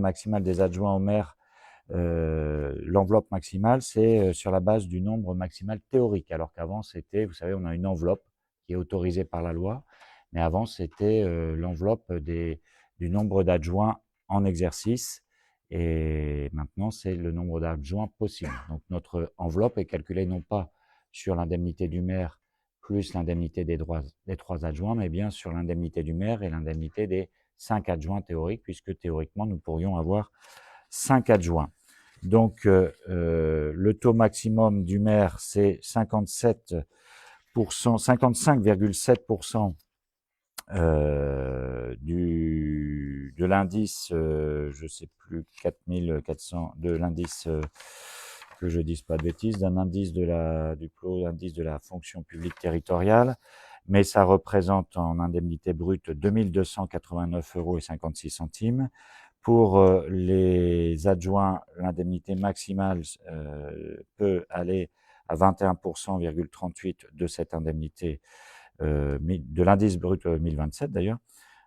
maximale des adjoints au maire, l'enveloppe maximale, c'est sur la base du nombre maximal théorique, alors qu'avant c'était, vous savez, on a une enveloppe qui est autorisée par la loi, mais avant c'était l'enveloppe du nombre d'adjoints en exercice, et maintenant c'est le nombre d'adjoints possible. Donc notre enveloppe est calculée non pas sur l'indemnité du maire plus l'indemnité des 3 adjoints, mais bien sur l'indemnité du maire et l'indemnité des 5 adjoints théoriques, puisque théoriquement nous pourrions avoir 5 adjoints. Donc le taux maximum du maire, c'est 55,7% de l'indice, je sais plus, 4400, de l'indice, que je dise pas de bêtises, d'un indice du l'indice de la fonction publique territoriale, mais ça représente en indemnité brute 2289,56 €. Pour les adjoints, l'indemnité maximale peut aller à 21,38% de cette indemnité, de l'indice brut 1027 d'ailleurs,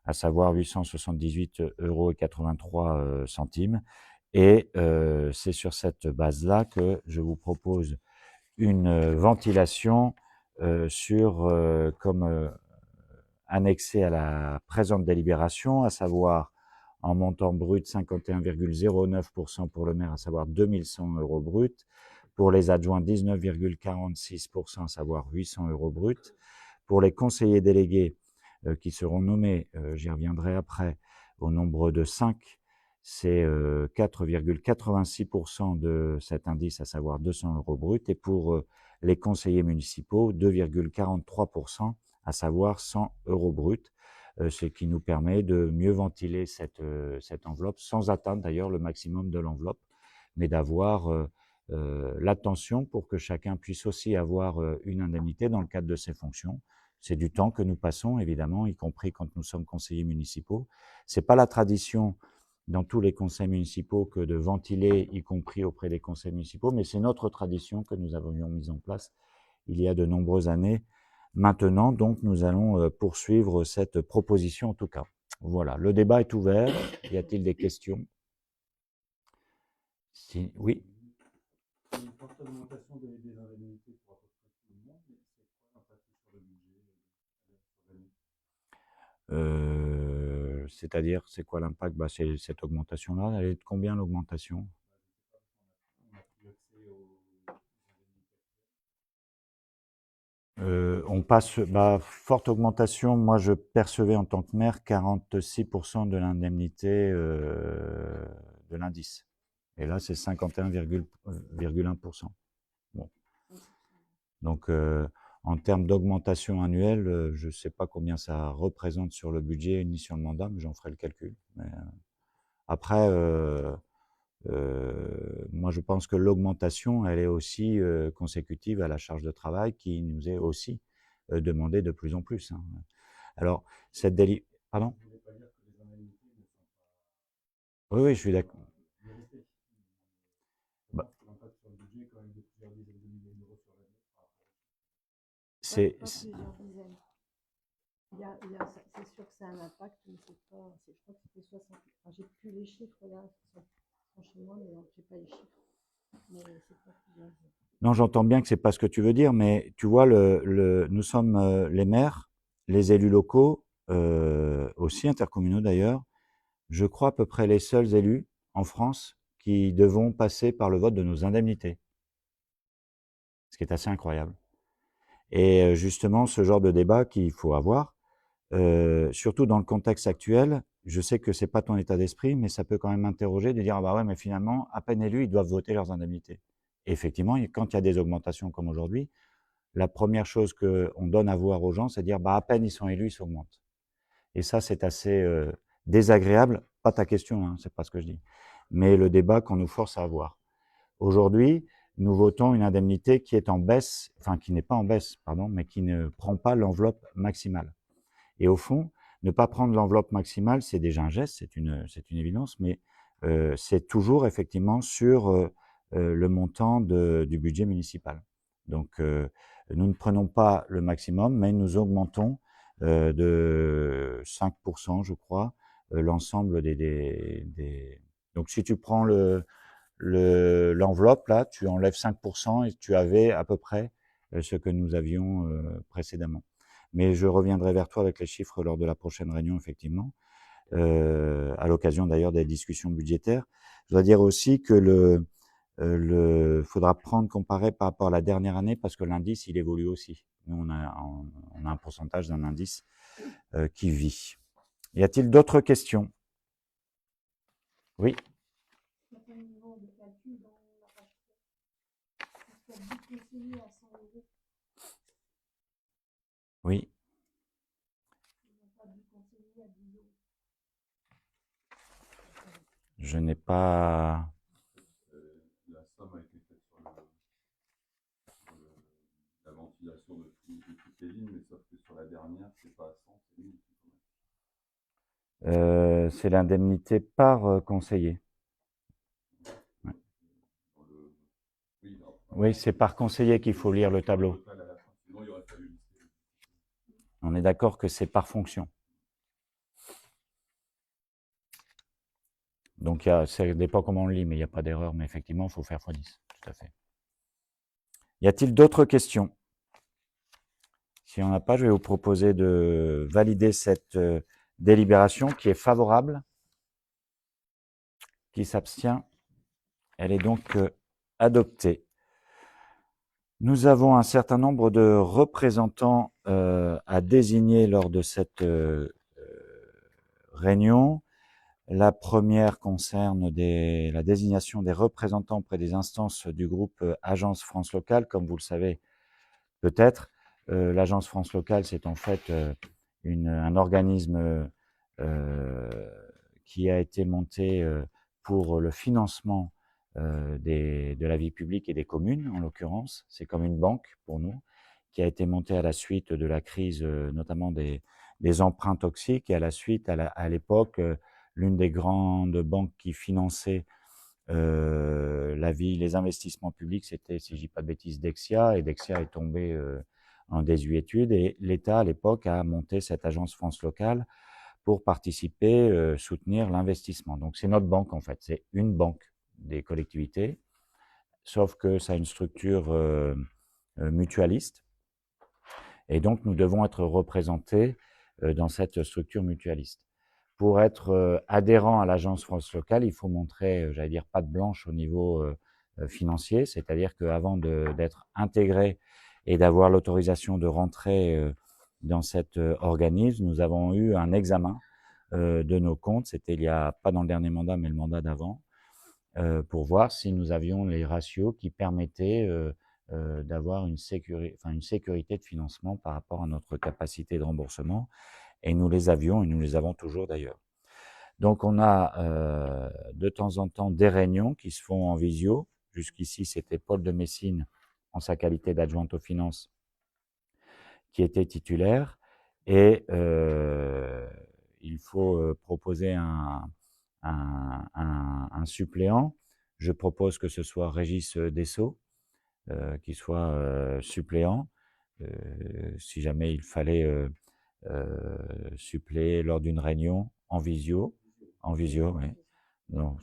à savoir 878,83 €. Et c'est sur cette base-là que je vous propose une ventilation comme annexé à la présente délibération, à savoir en montant brut 51,09% pour le maire, à savoir 2100 € brut, pour les adjoints 19,46%, à savoir 800 € brut, pour les conseillers délégués qui seront nommés, j'y reviendrai après, au nombre de 5, c'est 4,86% de cet indice, à savoir 200 € brut, et pour les conseillers municipaux, 2,43%, à savoir 100 € brut, ce qui nous permet de mieux ventiler cette enveloppe, sans atteindre d'ailleurs le maximum de l'enveloppe, mais d'avoir l'attention pour que chacun puisse aussi avoir une indemnité dans le cadre de ses fonctions. C'est du temps que nous passons, évidemment, y compris quand nous sommes conseillers municipaux. C'est pas la tradition dans tous les conseils municipaux que de ventiler, y compris auprès des conseils municipaux, mais c'est notre tradition que nous avions mise en place il y a de nombreuses années. Maintenant, donc, nous allons poursuivre cette proposition en tout cas. Voilà, le débat est ouvert. Y a-t-il des questions? Si, oui. Il y a une forte augmentation des indemnités pour à peu près tout le monde, mais c'est quoi l'impact sur le budget sur l'année? C'est-à-dire, c'est quoi l'impact? Bah, c'est cette augmentation-là. Elle est de combien l'augmentation? On a plus accès aux indemnités. On passe, bah, forte augmentation. Moi, je percevais en tant que maire 46% de l'indemnité de l'indice. Et là, c'est 51,1%. Bon. Donc, en termes d'augmentation annuelle, je ne sais pas combien ça représente sur le budget ni sur le mandat, mais j'en ferai le calcul. Mais, après, moi, je pense que l'augmentation, elle est aussi consécutive à la charge de travail qui nous est aussi demandée de plus en plus. Hein. Alors, cette Pardon? Je ne voulais pas dire que les indemnités ne sont Oui, oui, je suis d'accord. méritées. Je Bah, pense que l'impact sur le budget est quand même de plusieurs dizaines de milliers d'euros sur l'année par rapport à c'est, Pas plusieurs dizaines. C'est sûr que c'est un impact, mais c'est pas. Je crois que c'était 60. Enfin, j'ai plus les chiffres là, franchement, mais j'ai pas les chiffres. Mais c'est pas plusieurs dizaines. Non, j'entends bien que c'est pas ce que tu veux dire, mais tu vois, nous sommes les maires, les élus locaux, aussi intercommunaux d'ailleurs, je crois à peu près les seuls élus en France qui devront passer par le vote de nos indemnités, ce qui est assez incroyable. Et justement, ce genre de débat qu'il faut avoir, surtout dans le contexte actuel, je sais que c'est pas ton état d'esprit, mais ça peut quand même m'interroger de dire, ah bah ouais, mais finalement, à peine élus, ils doivent voter leurs indemnités. Et effectivement, quand il y a des augmentations comme aujourd'hui, la première chose qu'on donne à voir aux gens, c'est de dire, bah à peine ils sont élus, ils s'augmentent. Et ça, c'est assez désagréable. Pas ta question, hein, c'est pas ce que je dis, mais le débat qu'on nous force à avoir. Aujourd'hui, nous votons une indemnité qui est en baisse, enfin qui n'est pas en baisse, pardon, mais qui ne prend pas l'enveloppe maximale. Et au fond, ne pas prendre l'enveloppe maximale, c'est déjà un geste, c'est une évidence, mais c'est toujours effectivement sur le montant du budget municipal. Donc, nous ne prenons pas le maximum, mais nous augmentons de 5%, je crois, l'ensemble des Donc, si tu prends l'enveloppe, là, tu enlèves 5% et tu avais à peu près ce que nous avions précédemment. Mais je reviendrai vers toi avec les chiffres lors de la prochaine réunion, effectivement, à l'occasion d'ailleurs des discussions budgétaires. Je dois dire aussi que faudra prendre comparé par rapport à la dernière année parce que l'indice, il évolue aussi. Nous, on a un pourcentage d'un indice qui vit. Y a-t-il d'autres questions? Oui. Oui. Je n'ai pas... La somme a été faite sur la ventilation de toutes les lignes, mais sauf que sur la dernière, c'est pas à 100, c'est 1000. c'est l'indemnité par conseiller. Ouais. Oui, c'est par conseiller qu'il faut lire le tableau. On est d'accord que c'est par fonction. Donc, ça dépend comment on le lit, mais il n'y a pas d'erreur. Mais effectivement, il faut faire x10. Tout à fait. Y a-t-il d'autres questions? Si on n'a pas, je vais vous proposer de valider cette délibération qui est favorable. Qui s'abstient. Elle est donc adoptée. Nous avons un certain nombre de représentants à désigner lors de cette réunion. La première concerne la désignation des représentants auprès des instances du groupe Agence France Locale. Comme vous le savez peut-être, l'Agence France Locale, c'est en fait un organisme qui a été monté pour le financement de la vie publique et des communes, en l'occurrence. C'est comme une banque pour nous, qui a été montée à la suite de la crise, notamment des emprunts toxiques, et à la suite, à l'époque, l'une des grandes banques qui finançait les investissements publics, c'était, si je dis pas de bêtises, Dexia, et Dexia est tombé en désuétude, et l'État, à l'époque, a monté cette agence France Locale pour participer, soutenir l'investissement. Donc, c'est notre banque, en fait. C'est une banque des collectivités, sauf que ça a une structure mutualiste, et donc nous devons être représentés dans cette structure mutualiste. Pour être adhérent à l'Agence France Locale, il faut montrer, j'allais dire, patte blanche au niveau financier, c'est-à-dire qu'avant d'être intégré et d'avoir l'autorisation de rentrer dans cet organisme, nous avons eu un examen de nos comptes, c'était pas dans le dernier mandat, mais le mandat d'avant, pour voir si nous avions les ratios qui permettaient d'avoir une sécurité de financement par rapport à notre capacité de remboursement. Et nous les avions, et nous les avons toujours d'ailleurs. Donc on a de temps en temps des réunions qui se font en visio. Jusqu'ici, c'était Paul de Messine, en sa qualité d'adjointe aux finances, qui était titulaire. Et il faut proposer un suppléant. Je propose que ce soit Régis Dessau, qui soit suppléant, si jamais il fallait suppléer lors d'une réunion en visio. En visio, oui. Non,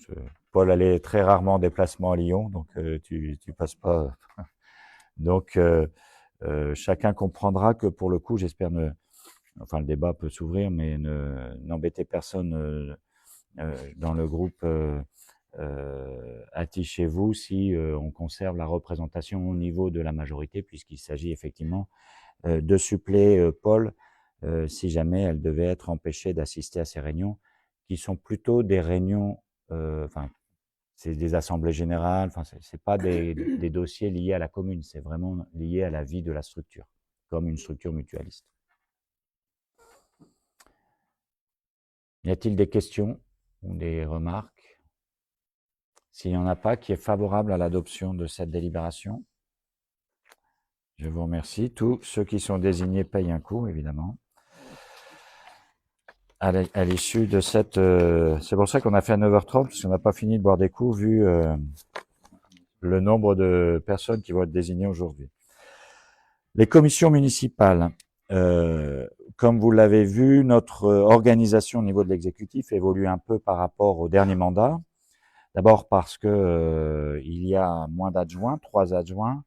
Paul allait très rarement en déplacement à Lyon, donc tu passes pas. Donc chacun comprendra que pour le coup, j'espère enfin le débat peut s'ouvrir, mais n'embêtez personne dans le groupe attichez-vous si on conserve la représentation au niveau de la majorité, puisqu'il s'agit effectivement de suppléer Paul si jamais elle devait être empêchée d'assister à ces réunions, qui sont plutôt des réunions, c'est des assemblées générales, c'est pas des dossiers liés à la commune, c'est vraiment lié à la vie de la structure, comme une structure mutualiste. Y a-t-il des questions ou des remarques? S'il n'y en a pas, qui est favorable à l'adoption de cette délibération? Je vous remercie. Tous ceux qui sont désignés payent un coût, évidemment. À l'issue de cette... c'est pour ça qu'on a fait à 9h30, parce qu'on n'a pas fini de boire des coups, vu le nombre de personnes qui vont être désignées aujourd'hui. Les commissions municipales. Comme vous l'avez vu, notre organisation au niveau de l'exécutif évolue un peu par rapport au dernier mandat. D'abord parce que il y a moins d'adjoints, 3 adjoints,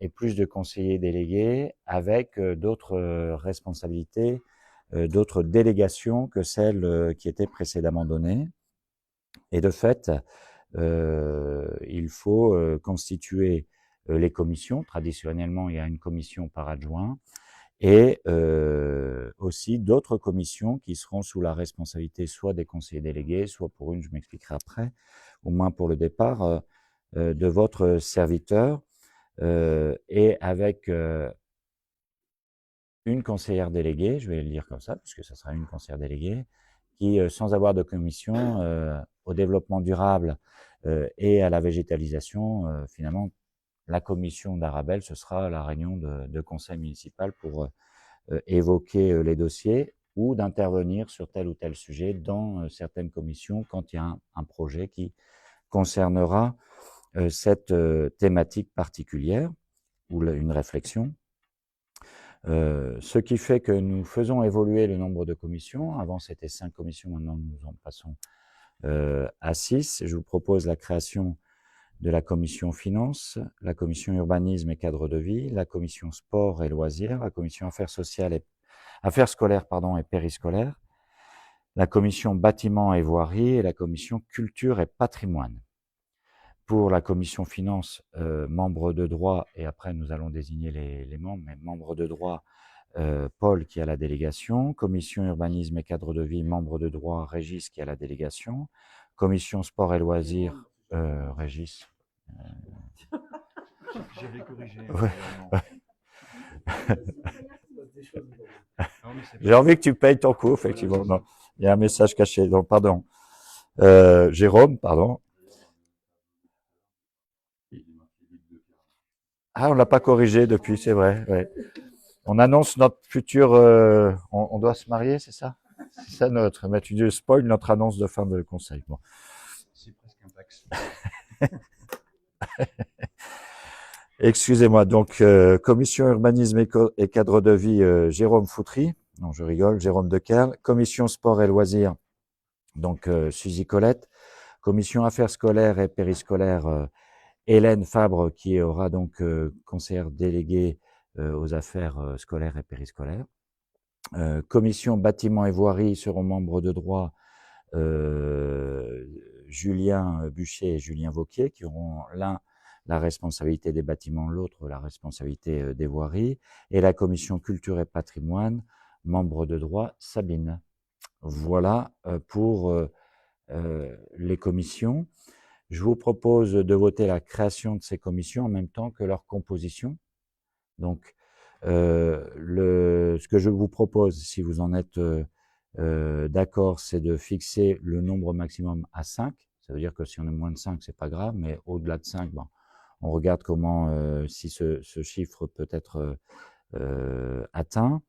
et plus de conseillers délégués avec d'autres responsabilités, d'autres délégations que celles qui étaient précédemment données. Et de fait, il faut constituer les commissions. Traditionnellement, il y a une commission par adjoint et aussi d'autres commissions qui seront sous la responsabilité soit des conseillers délégués, soit pour une, je m'expliquerai après, au moins pour le départ, de votre serviteur, et avec une conseillère déléguée, je vais le dire comme ça, puisque ce sera une conseillère déléguée, qui, sans avoir de commission au développement durable et à la végétalisation, finalement, la commission d'Arabelle, ce sera la réunion de conseil municipal pour évoquer les dossiers ou d'intervenir sur tel ou tel sujet dans certaines commissions quand il y a un projet qui concernera cette thématique particulière ou une réflexion. Ce qui fait que nous faisons évoluer le nombre de commissions. Avant, c'était 5 commissions, maintenant nous en passons à 6. Je vous propose la création de la commission finances, la commission urbanisme et cadre de vie, la commission sport et loisirs, la commission affaires sociales et affaires scolaires et périscolaires, la commission bâtiments et voirie et la commission culture et patrimoine. Pour la commission finances, membres de droit, et après nous allons désigner les membres, mais membres de droit, Paul qui a la délégation, commission urbanisme et cadre de vie, membre de droit, Régis qui a la délégation, commission sport et loisirs, Régis. J'avais corrigé. Ouais. Des choses. Non, mais c'est J'ai envie que tu payes ton coup, effectivement. Non, il y a un message caché, donc pardon. Jérôme, pardon. Ah, on l'a pas corrigé depuis, c'est vrai. Ouais. On annonce notre futur. On doit se marier, c'est ça? C'est ça notre. Mais tu spoil notre annonce de fin de conseil. Bon. C'est presque un taxe. Excusez-moi. Donc, commission urbanisme et cadre de vie, Jérôme Foutry. Non, je rigole. Jérôme Dekerle. Commission sport et loisirs. Donc, Suzy Colette. Commission affaires scolaires et périscolaires, Hélène Fabre, qui aura donc conseillère déléguée aux affaires scolaires et périscolaires. Commission bâtiments et voirie seront membres de droit Julien Buchet et Julien Vauquier, qui auront l'un la responsabilité des bâtiments, l'autre la responsabilité des voiries. Et la commission culture et patrimoine, membre de droit Sabine. Voilà pour les commissions. Je vous propose de voter la création de ces commissions en même temps que leur composition. Donc, ce que je vous propose, si vous en êtes d'accord, c'est de fixer le nombre maximum à 5. Ça veut dire que si on est moins de 5, c'est pas grave, mais au-delà de 5, bon, on regarde comment, si ce chiffre peut être atteint.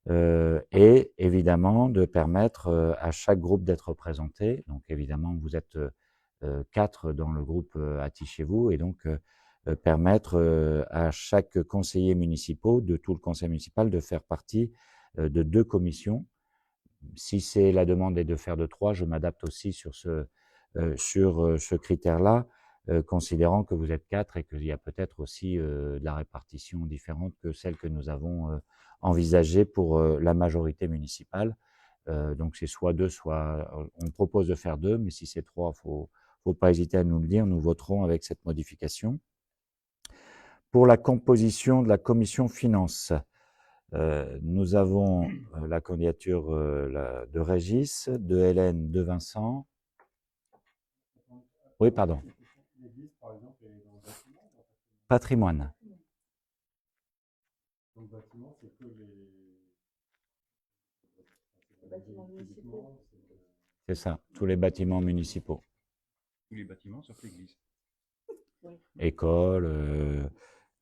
Et évidemment, de permettre à chaque groupe d'être représenté. Donc, évidemment, vous êtes 4 dans le groupe Attichez-vous, et donc permettre à chaque conseiller municipal, de tout le conseil municipal, de faire partie de 2 commissions. Si c'est la demande est de faire de 3, je m'adapte aussi sur ce critère-là, considérant que vous êtes 4 et qu'il y a peut-être aussi de la répartition différente que celle que nous avons envisagée pour la majorité municipale. Donc c'est soit 2, soit on propose de faire 2, mais si c'est 3, faut pas hésiter à nous le dire, nous voterons avec cette modification. Pour la composition de la commission finances, nous avons la candidature de Régis, de Hélène, de Vincent. Oui, pardon. L'église, par exemple, elle est dans le bâtiment. Patrimoine. Donc, bâtiment, c'est que les bâtiments municipaux. C'est ça, tous les bâtiments municipaux. Tous les bâtiments sauf l'église. École,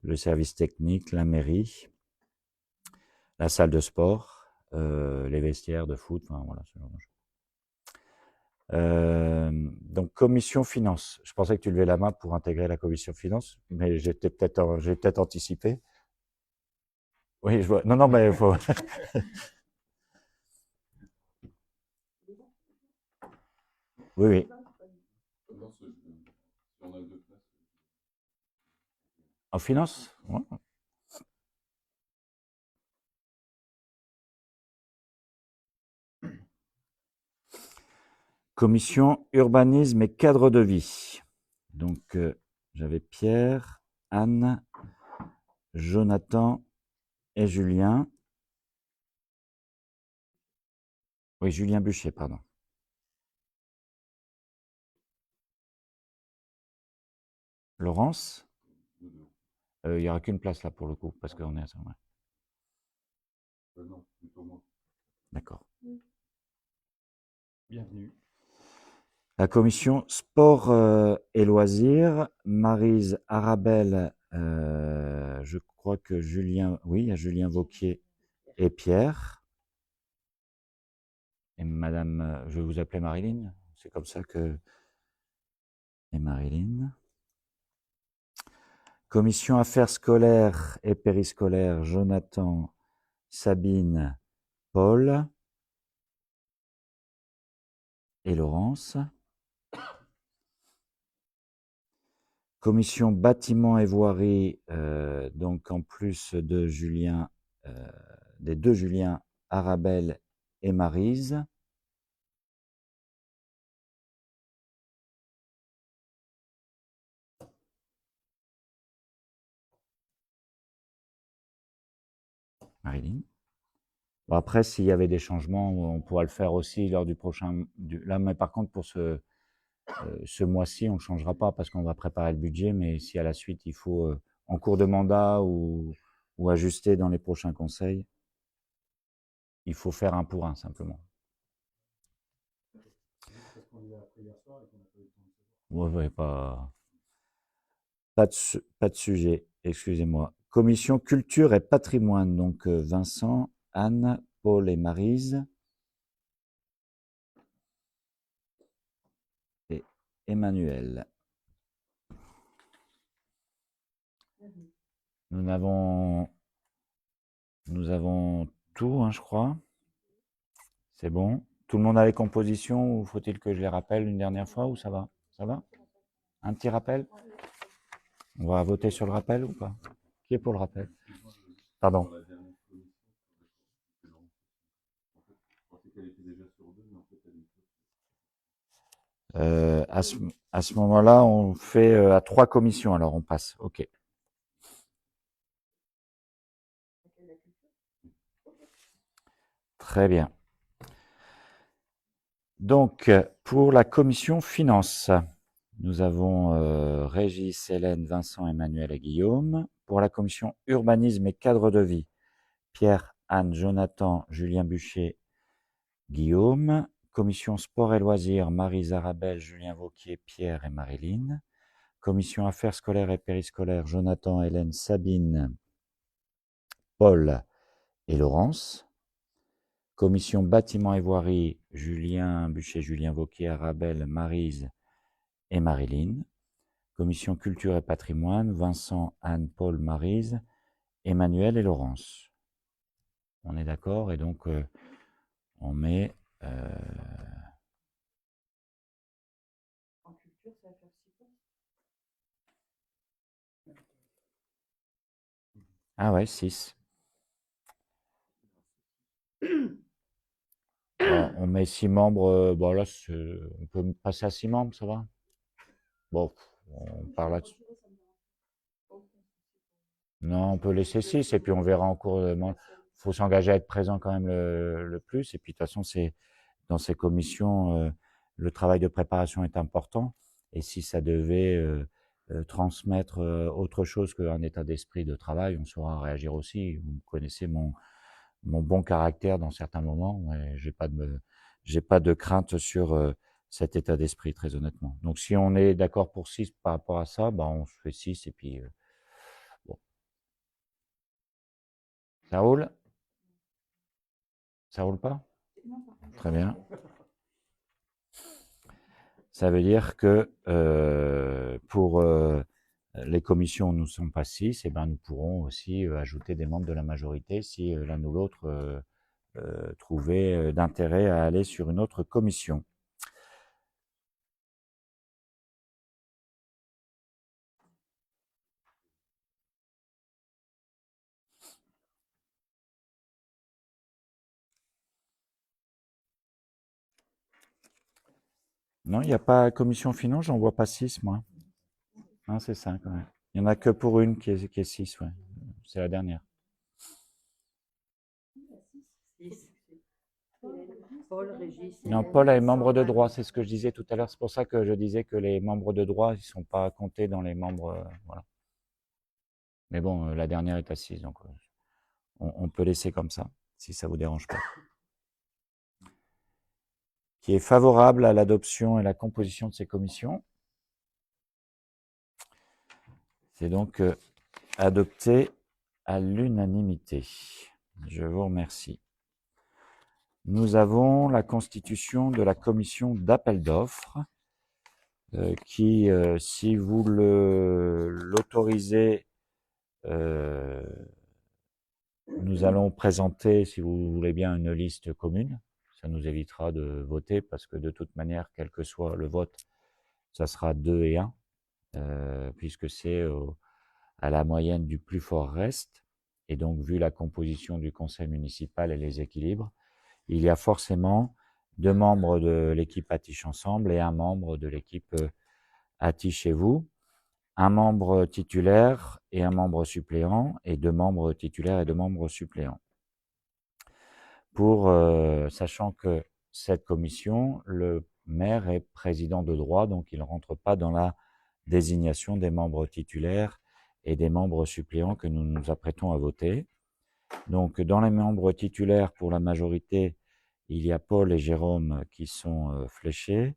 le service technique, la mairie, la salle de sport, les vestiaires de foot, enfin voilà, ce genre de choses. Donc commission finances. Je pensais que tu levais la main pour intégrer la commission finances, mais j'ai peut-être anticipé. Oui, je vois. Non, mais il faut. Oui. Non, je En finance? Ouais. Commission urbanisme et cadre de vie. Donc, j'avais Pierre, Anne, Jonathan et Julien. Oui, Julien Buchet, pardon. Laurence? Nous deux. Il n'y aura qu'une place là pour le coup, parce qu'on est à ça. Ouais. Non, plutôt moi. D'accord. Bienvenue. La commission sport et loisirs, Maryse Arabelle, je crois que Julien, oui, il y a Julien Vauquier et Pierre. Et madame, je vais vous appeler Marilyn, c'est comme ça que... Et Marilyn. Commission affaires scolaires et périscolaires, Jonathan, Sabine, Paul et Laurence. Commission bâtiments et voirie, donc en plus de Julien, des deux Julien, Arabelle et Maryse. Marilyn. Bon, après, s'il y avait des changements, on pourra le faire aussi lors du prochain. Là, mais par contre, pour ce mois-ci, on ne changera pas parce qu'on va préparer le budget. Mais si à la suite, il faut, en cours de mandat ou ajuster dans les prochains conseils, il faut faire un pour un simplement. Parce qu'on les a appris hier soir et qu'on n'a pas eu le temps de se voir. Ouais, pas de sujet, excusez-moi. Commission culture et patrimoine, donc Vincent, Anne, Paul et Maryse. Et Emmanuel. Nous avons tout, hein, je crois. C'est bon. Tout le monde a les compositions ou faut-il que je les rappelle une dernière fois ou ça va? Ça va? Un petit rappel? On va voter sur le rappel ou pas? Qui est pour le rappel? Pardon. Sur la dernière commission, c'est long. En fait, je pensais qu'elle était déjà sur deux, mais en fait, elle est sur À ce moment-là, on fait à 3 commissions, alors on passe. OK. Très bien. Donc, pour la commission finance, nous avons Régis, Hélène, Vincent, Emmanuel et Guillaume. Pour la commission urbanisme et cadre de vie, Pierre, Anne, Jonathan, Julien Buchet, Guillaume. Commission sport et loisirs, Maryse Arabelle, Julien Vauquier, Pierre et Marilyn. Commission affaires scolaires et périscolaires, Jonathan, Hélène, Sabine, Paul et Laurence. Commission bâtiments et voirie, Julien Buchet, Julien Vauquier, Arabelle, Maryse et Marilyn. Commission culture et patrimoine, Vincent, Anne, Paul, Maryse, Emmanuel et Laurence. On est d'accord et donc on met... En culture, ça va faire 6 postes. Ah ouais, 6. Bon, on met 6 membres, bon là, on peut passer à 6 membres, ça va? Bon, on parle là-dessus. Non, on peut laisser 6 et puis on verra en cours de... Il faut s'engager à être présent quand même le plus. Et puis de toute façon, c'est dans ces commissions, le travail de préparation est important. Et si ça devait transmettre autre chose qu'un état d'esprit de travail, on saura réagir aussi. Vous connaissez mon bon caractère dans certains moments. J'ai pas de crainte sur cet état d'esprit, très honnêtement. Donc si on est d'accord pour 6 par rapport à ça, bah, on fait 6 et puis bon. Ça roule? Ça roule pas? Très bien. Ça veut dire que pour les commissions où nous ne sommes pas 6, eh ben, nous pourrons aussi ajouter des membres de la majorité si l'un ou l'autre trouvait d'intérêt à aller sur une autre commission. Non, il n'y a pas commission finance, j'en vois pas 6, moi. Non, c'est 5, ouais. Il n'y en a que pour une qui est 6, ouais. C'est la dernière. Paul, Régis. Non, Paul est membre de droit, c'est ce que je disais tout à l'heure. C'est pour ça que je disais que les membres de droit, ils sont pas comptés dans les membres. Voilà. Mais bon, la dernière est assise, donc on peut laisser comme ça, si ça vous dérange pas. Qui est favorable à l'adoption et la composition de ces commissions. C'est donc adopté à l'unanimité. Je vous remercie. Nous avons la constitution de la commission d'appel d'offres qui, si vous l'autorisez, nous allons présenter, si vous voulez bien, une liste commune. Ça nous évitera de voter parce que de toute manière, quel que soit le vote, ça sera 2 et 1, puisque c'est à la moyenne du plus fort reste. Et donc, vu la composition du conseil municipal et les équilibres, il y a forcément 2 membres de l'équipe Atiche Ensemble et 1 membre de l'équipe Atiche chez vous, 1 membre titulaire et 1 membre suppléant, et 2 membres titulaires et 2 membres suppléants. Pour, sachant que cette commission, le maire est président de droit, donc il ne rentre pas dans la désignation des membres titulaires et des membres suppléants que nous nous apprêtons à voter. Donc, dans les membres titulaires, pour la majorité, il y a Paul et Jérôme qui sont fléchés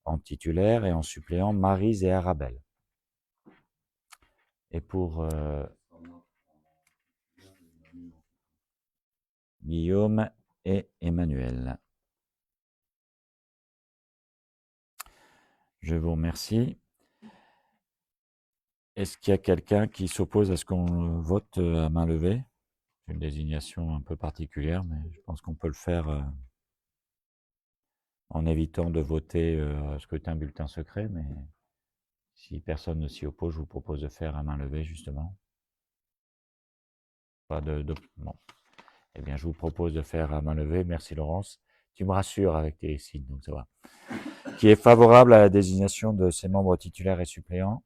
en titulaire, et en suppléant, Maryse et Arabelle. Et pour Guillaume et Emmanuel. Je vous remercie. Est-ce qu'il y a quelqu'un qui s'oppose à ce qu'on vote à main levée? C'est une désignation un peu particulière, mais je pense qu'on peut le faire en évitant de voter scrutin bulletin secret, mais si personne ne s'y oppose, je vous propose de faire à main levée, justement. Pas bon. Eh bien, je vous propose de faire à main levée. Merci, Laurence. Tu me rassures avec tes signes, donc ça va. Qui est favorable à la désignation de ces membres titulaires et suppléants?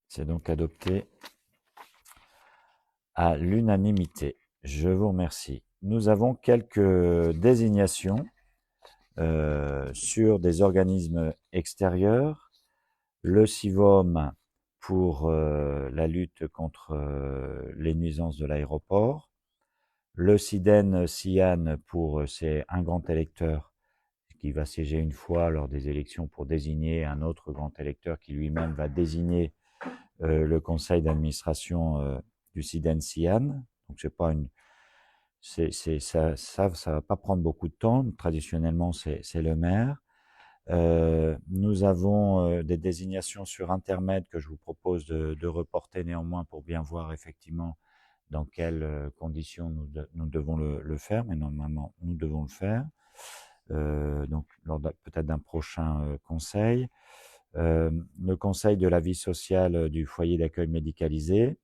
C'est donc adopté à l'unanimité. Je vous remercie. Nous avons quelques désignations sur des organismes extérieurs. Le CIVOM pour la lutte contre les nuisances de l'aéroport. Le SIDEN-SIAN pour c'est un grand électeur qui va siéger une fois lors des élections pour désigner un autre grand électeur qui lui-même va désigner le conseil d'administration du SIDEN-SIAN. Donc c'est pas une, ça va pas prendre beaucoup de temps. Traditionnellement c'est le maire. Nous avons des désignations sur intermède que je vous propose de reporter néanmoins pour bien voir effectivement dans quelles conditions nous devons le faire, mais normalement nous devons le faire. Donc lors peut-être d'un prochain conseil. Le conseil de la vie sociale du foyer d'accueil médicalisé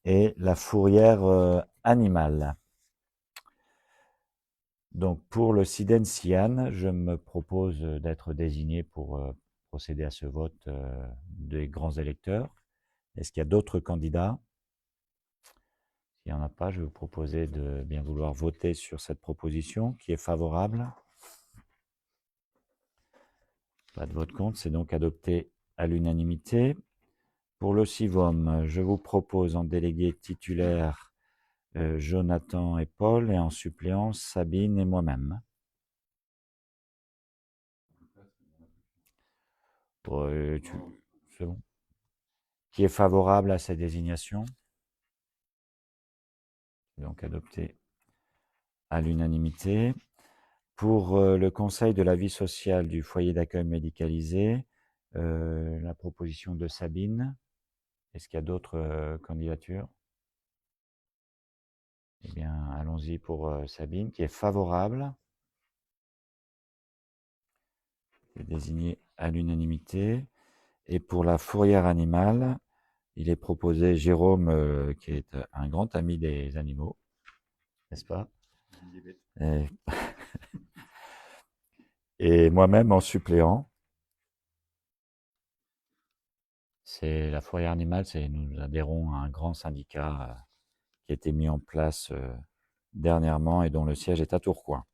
et la fourrière animale. Donc pour le SIDEN-SIAN, je me propose d'être désigné pour procéder à ce vote des grands électeurs. Est-ce qu'il y a d'autres candidats? S'il n'y en a pas, je vais vous proposer de bien vouloir voter sur cette proposition qui est favorable. Pas de vote contre, c'est donc adopté à l'unanimité. Pour le CIVOM, je vous propose en délégué titulaire Jonathan et Paul, et en suppléant Sabine et moi-même. C'est bon. Qui est favorable à cette désignation? Donc adopté à l'unanimité. Pour le conseil de la vie sociale du foyer d'accueil médicalisé, la proposition de Sabine. Est-ce qu'il y a d'autres candidatures? Eh bien, allons-y pour Sabine, qui est favorable. C'est désigné à l'unanimité. Et pour la fourrière animale, il est proposé Jérôme, qui est un grand ami des animaux, n'est-ce pas? Diabète. Et, et moi-même en suppléant. C'est la fourrière animale, nous adhérons à un grand syndicat qui a été mis en place dernièrement et dont le siège est à Tourcoing.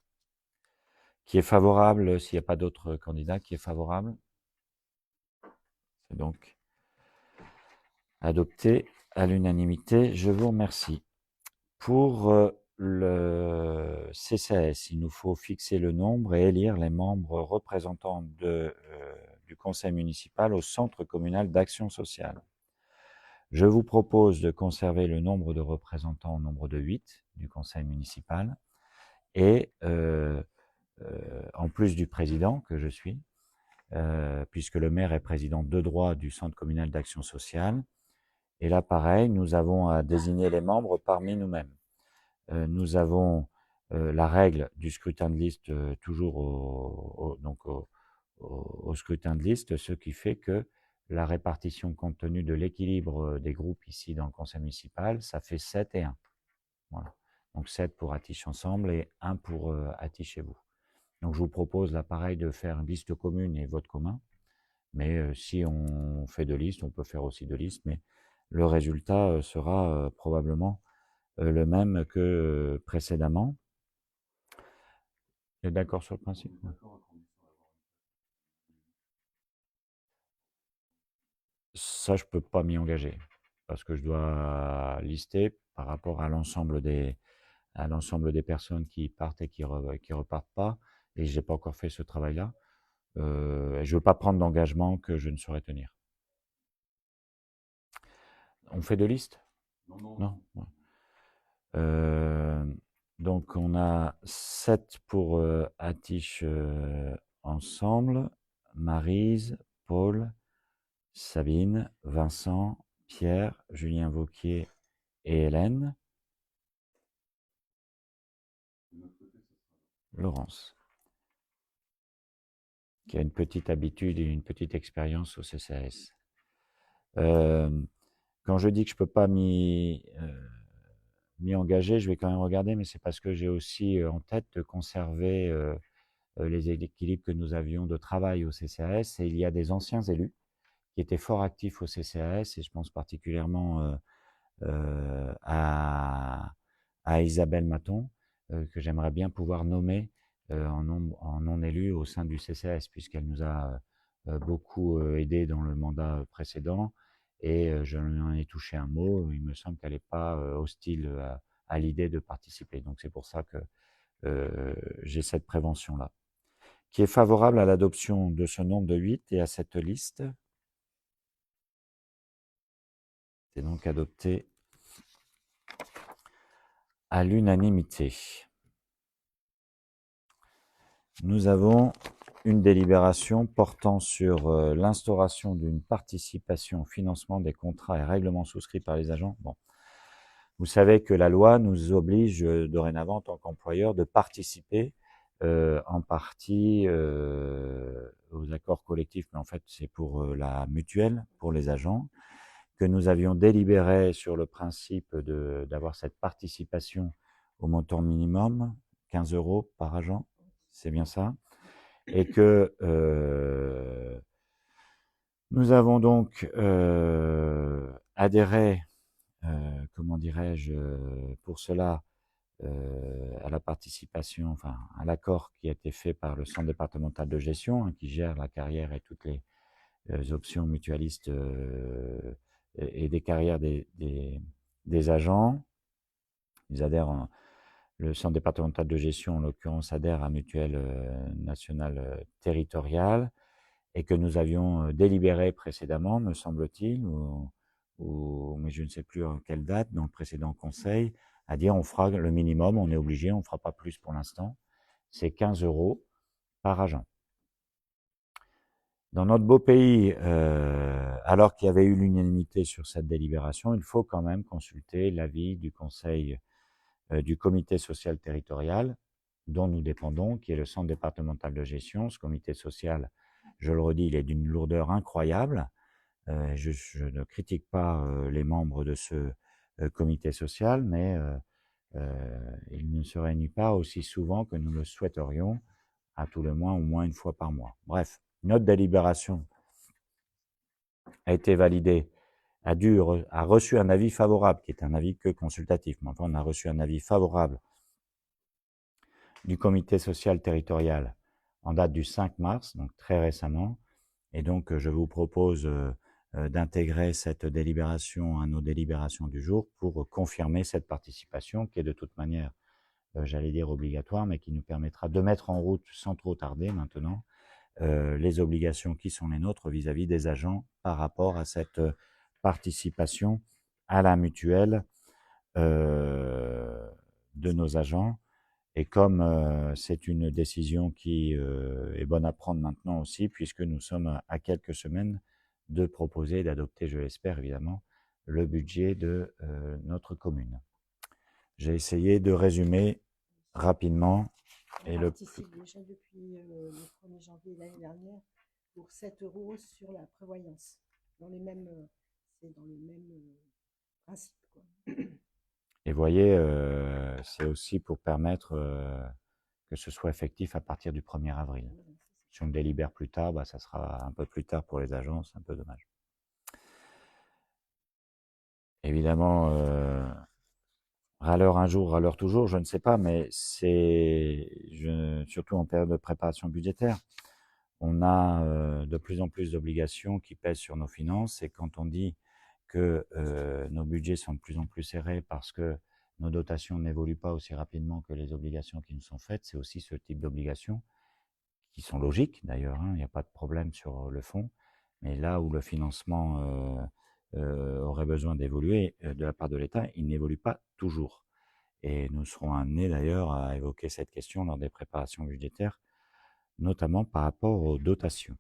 Qui est favorable, s'il n'y a pas d'autres candidats, qui est favorable. C'est donc adopté à l'unanimité. Je vous remercie. Pour le CCAS, il nous faut fixer le nombre et élire les membres représentants du conseil municipal au centre communal d'action sociale. Je vous propose de conserver le nombre de représentants au nombre de 8 du conseil municipal et en plus du président que je suis, puisque le maire est président de droit du centre communal d'action sociale. Et là, pareil, nous avons à désigner les membres parmi nous-mêmes. Nous avons la règle du scrutin de liste toujours au scrutin de liste, ce qui fait que la répartition compte tenu de l'équilibre des groupes ici dans le conseil municipal, ça fait 7 et 1. Voilà. Donc 7 pour Atiche Ensemble et 1 pour Atiche chez vous. Donc je vous propose là pareil de faire une liste commune et vote commun. Mais si on fait 2 listes, on peut faire aussi 2 listes, mais le résultat sera probablement le même que précédemment. Vous êtes d'accord sur le principe? Ça, je peux pas m'y engager parce que je dois lister par rapport à l'ensemble des personnes qui partent et qui repartent pas, et j'ai pas encore fait ce travail-là. Je veux pas prendre d'engagement que je ne saurais tenir. On fait 2 listes? Non. Donc on a 7 pour Atiche Ensemble, Maryse, Paul, Sabine, Vincent, Pierre, Julien Vauquier et Hélène. Laurence, qui a une petite habitude et une petite expérience au CCAS. Quand je dis que je peux pas m'y engager, je vais quand même regarder, mais c'est parce que j'ai aussi en tête de conserver les équilibres que nous avions de travail au CCAS, et il y a des anciens élus qui étaient fort actifs au CCAS, et je pense particulièrement à Isabelle Maton, que j'aimerais bien pouvoir nommer en non élu au sein du CCAS, puisqu'elle nous a beaucoup aidé dans le mandat précédent, et je lui en ai touché un mot. Il me semble qu'elle n'est pas hostile à l'idée de participer. Donc c'est pour ça que j'ai cette prévention-là. Qui est favorable à l'adoption de ce nombre de 8 et à cette liste? C'est donc adopté à l'unanimité. Nous avons une délibération portant sur l'instauration d'une participation au financement des contrats et règlements souscrits par les agents. Bon. Vous savez que la loi nous oblige dorénavant en tant qu'employeur de participer en partie aux accords collectifs, mais en fait c'est pour la mutuelle, pour les agents, que nous avions délibéré sur le principe d'avoir cette participation au montant minimum, 15 € par agent, c'est bien ça, et que nous avons donc adhéré, comment dirais-je, pour cela, à la participation, enfin à l'accord qui a été fait par le centre départemental de gestion, qui gère la carrière et toutes les options mutualistes et des carrières des agents. Ils adhèrent, le centre départemental de gestion, en l'occurrence, adhère à Mutuelle nationale territoriale, et que nous avions délibéré précédemment, me semble-t-il, mais je ne sais plus en quelle date, dans le précédent conseil, à dire on fera le minimum, on est obligé, on ne fera pas plus pour l'instant, c'est 15 € par agent. Dans notre beau pays, alors qu'il y avait eu l'unanimité sur cette délibération, il faut quand même consulter l'avis du conseil du comité social territorial dont nous dépendons, qui est le centre départemental de gestion. Ce comité social, je le redis, il est d'une lourdeur incroyable. Je ne critique pas les membres de ce comité social, mais il ne se réunit pas aussi souvent que nous le souhaiterions, à tout le moins, au moins une fois par mois. Bref, notre délibération a été validée, a reçu un avis favorable, qui est un avis que consultatif, mais enfin on a reçu un avis favorable du comité social territorial en date du 5 mars, donc très récemment, et donc je vous propose d'intégrer cette délibération à nos délibérations du jour pour confirmer cette participation qui est de toute manière, j'allais dire obligatoire, mais qui nous permettra de mettre en route sans trop tarder maintenant les obligations qui sont les nôtres vis-à-vis des agents par rapport à cette participation à la mutuelle de nos agents. Et comme c'est une décision qui est bonne à prendre maintenant aussi, puisque nous sommes à quelques semaines de proposer et d'adopter, je l'espère évidemment, le budget de notre commune. J'ai essayé de résumer rapidement. On participe déjà depuis le 1er janvier l'année dernière pour 7 € sur la prévoyance. C'est dans le même principe, quoi. Et voyez, c'est aussi pour permettre que ce soit effectif à partir du 1er avril. Si on le délibère plus tard, ça sera un peu plus tard pour les agences, c'est un peu dommage. Évidemment, râleur un jour, râleur toujours, je ne sais pas, mais surtout en période de préparation budgétaire, on a de plus en plus d'obligations qui pèsent sur nos finances, et quand on dit que nos budgets sont de plus en plus serrés parce que nos dotations n'évoluent pas aussi rapidement que les obligations qui nous sont faites, c'est aussi ce type d'obligations qui sont logiques d'ailleurs, il n'y a pas de problème sur le fond, mais là où le financement aurait besoin d'évoluer de la part de l'État, il n'évolue pas toujours. Et nous serons amenés d'ailleurs à évoquer cette question lors des préparations budgétaires, notamment par rapport aux dotations.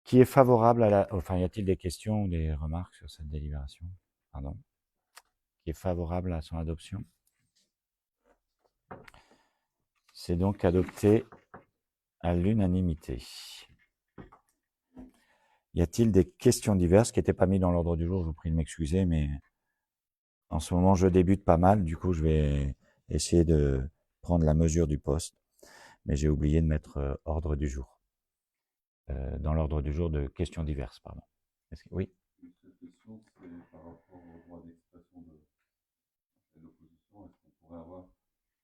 Qui est favorable à la... Enfin, y a-t-il des questions ou des remarques sur cette délibération? Pardon. Qui est favorable à son adoption? C'est donc adopté à l'unanimité. Y a-t-il des questions diverses qui n'étaient pas mises dans l'ordre du jour? Je vous prie de m'excuser, mais en ce moment, je débute pas mal. Du coup, je vais essayer de prendre la mesure du poste. Mais j'ai oublié de mettre ordre du jour. Dans l'ordre du jour de questions diverses, pardon. Oui. Une seule question, c'est par rapport au droit d'expression de l'opposition. Est-ce qu'on pourrait avoir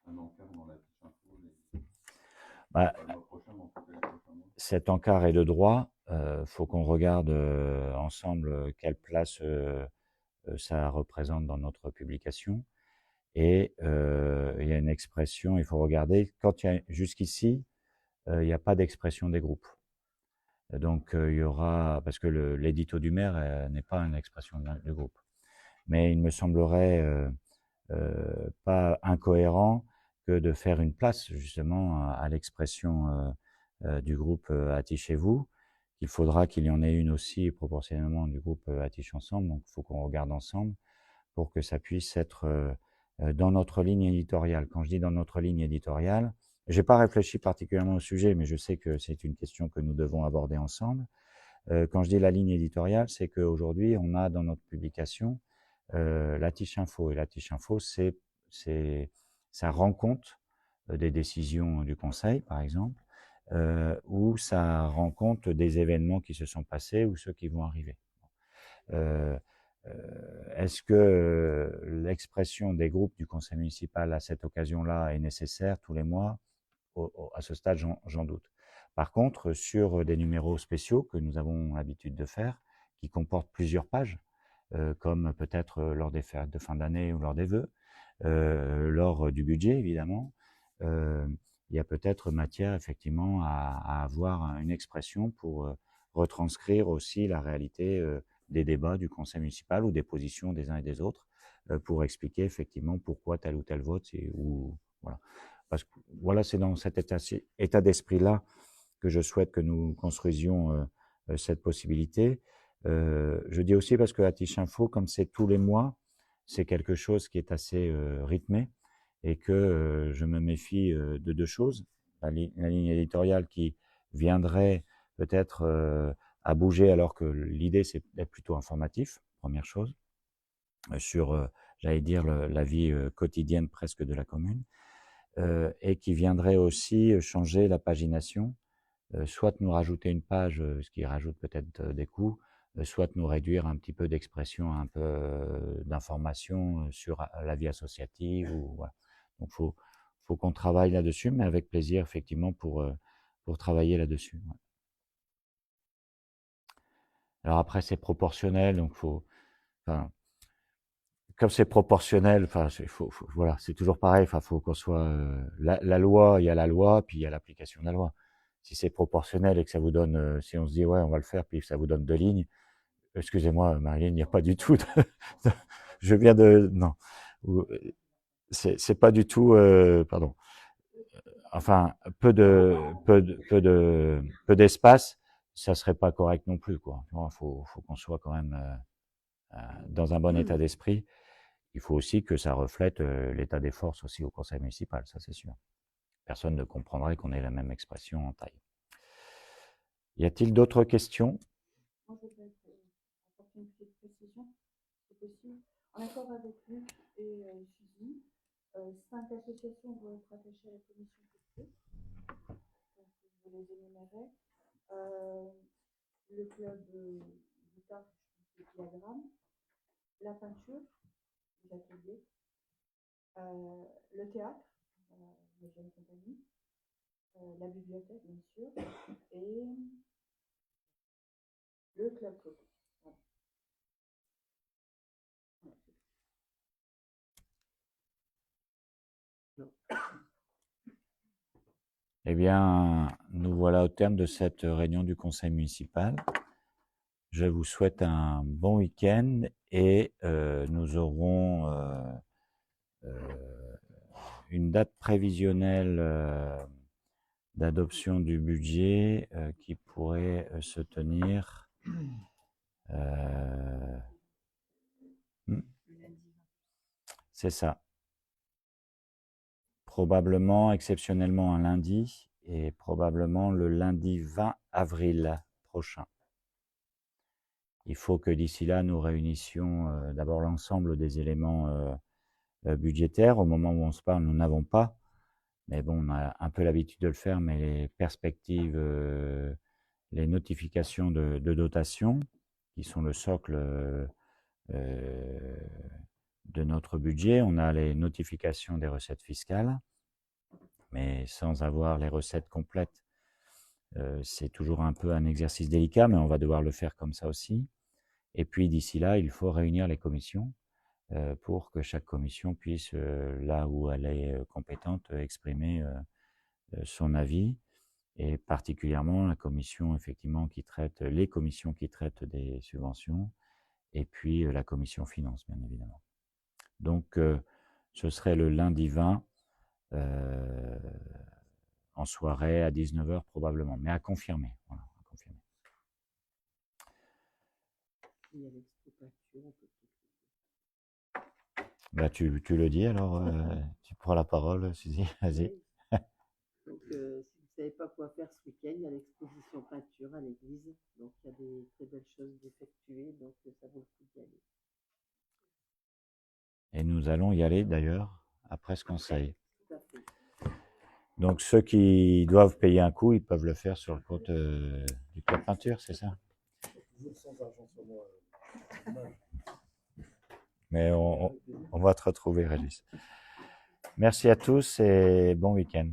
un encart dans la fiche info pas le mois prochain, mais en tout cas les prochains mois? Cet encart est de droit. Faut qu'on regarde ensemble quelle place ça représente dans notre publication. Et il y a une expression, il faut regarder, quand il y a jusqu'ici, il n'y a pas d'expression des groupes. Donc il y aura, parce que l'édito du maire n'est pas une expression de groupe. Mais il me semblerait pas incohérent que de faire une place justement à l'expression du groupe Attichez-vous, qu'il faudra qu'il y en ait une aussi proportionnellement du groupe Attiche Ensemble. Donc il faut qu'on regarde ensemble pour que ça puisse être dans notre ligne éditoriale. Quand je dis dans notre ligne éditoriale, j'ai pas réfléchi particulièrement au sujet, mais je sais que c'est une question que nous devons aborder ensemble. Quand je dis la ligne éditoriale, c'est qu'aujourd'hui, on a dans notre publication la Tiche Info. Et la Tiche Info, ça rend compte des décisions du Conseil, par exemple, ou ça rend compte des événements qui se sont passés ou ceux qui vont arriver. Est-ce que l'expression des groupes du conseil municipal à cette occasion-là est nécessaire tous les mois? À ce stade, j'en doute. Par contre, sur des numéros spéciaux que nous avons l'habitude de faire, qui comportent plusieurs pages, comme peut-être lors des fêtes de fin d'année ou lors des vœux, lors du budget évidemment, il y a peut-être matière effectivement à avoir une expression pour retranscrire aussi la réalité des débats du conseil municipal ou des positions des uns et des autres, pour expliquer effectivement pourquoi tel ou tel vote, voilà. Parce que voilà, c'est dans cet état d'esprit-là que je souhaite que nous construisions cette possibilité. Je dis aussi parce que la Tiche Info, comme c'est tous les mois, c'est quelque chose qui est assez rythmé, et que je me méfie de deux choses. La ligne éditoriale qui viendrait peut-être à bouger, alors que l'idée c'est d'être plutôt informatif, première chose, sur j'allais dire, la vie quotidienne presque de la commune, et qui viendrait aussi changer la pagination, soit nous rajouter une page, ce qui rajoute peut-être des coûts, soit nous réduire un petit peu d'expression, un peu d'information sur la vie associative. Ou, voilà. Donc, faut qu'on travaille là-dessus, mais avec plaisir, effectivement, pour travailler là-dessus. Ouais. Alors après, c'est proportionnel, donc enfin, comme c'est proportionnel, enfin, voilà, c'est toujours pareil. Enfin, faut qu'on soit la loi, il y a la loi, puis il y a l'application de la loi. Si c'est proportionnel et que ça vous donne, si on se dit ouais, on va le faire, puis ça vous donne 2 lignes, excusez-moi, Marilyn, il n'y a pas du tout je viens de, non, c'est pas du tout, pardon. Enfin, peu d'espace, ça serait pas correct non plus, quoi. Faut qu'on soit quand même dans un bon état d'esprit. Il faut aussi que ça reflète l'état des forces aussi au conseil municipal, ça c'est sûr. Personne ne comprendrait qu'on ait la même expression en taille. Y a-t-il d'autres questions? Moi, je voudrais apporter une petite précision, si c'est possible. En accord avec Luc et Suzy, 5 associations vont être attachées à la commission culture. Donc, je les énumérer. Le club du taf, je pense, le diagramme, la peinture, les ateliers, le théâtre, les jeunes compagnies, la bibliothèque, bien sûr, et le club coco. Voilà. Eh bien, nous voilà au terme de cette réunion du conseil municipal. Je vous souhaite un bon week-end et nous aurons une date prévisionnelle d'adoption du budget qui pourrait se tenir c'est ça. Probablement, exceptionnellement, un lundi et probablement le lundi 20 avril prochain. Il faut que d'ici là, nous réunissions d'abord l'ensemble des éléments budgétaires. Au moment où on se parle, nous n'avons pas. Mais bon, on a un peu l'habitude de le faire, mais les perspectives, les notifications de dotation, qui sont le socle de notre budget. On a les notifications des recettes fiscales, mais sans avoir les recettes complètes, c'est toujours un peu un exercice délicat, mais on va devoir le faire comme ça aussi. Et puis d'ici là, il faut réunir les commissions pour que chaque commission puisse, là où elle est compétente, exprimer son avis, et particulièrement la commission effectivement qui traite, les commissions qui traitent des subventions, et puis la commission finance, bien évidemment. Donc, ce serait le lundi 20 en soirée à 19h probablement, mais à confirmer. Voilà, à confirmer. Il y a l'expo peinture, on peut Bah, tu le dis alors, tu prends la parole, Suzy, vas-y. Oui. Donc, si vous ne savez pas quoi faire ce week-end, il y a l'exposition peinture à l'église. Donc, il y a des très belles choses d'effectuer, donc ça vaut le coup d'y aller. Et nous allons y aller d'ailleurs après ce conseil. Tout à fait. Donc ceux qui doivent payer un coup, ils peuvent le faire sur le compte du club peinture, c'est ça? Toujours sans argent sur moi. Mais on va te retrouver, Régis. Merci à tous et bon week-end.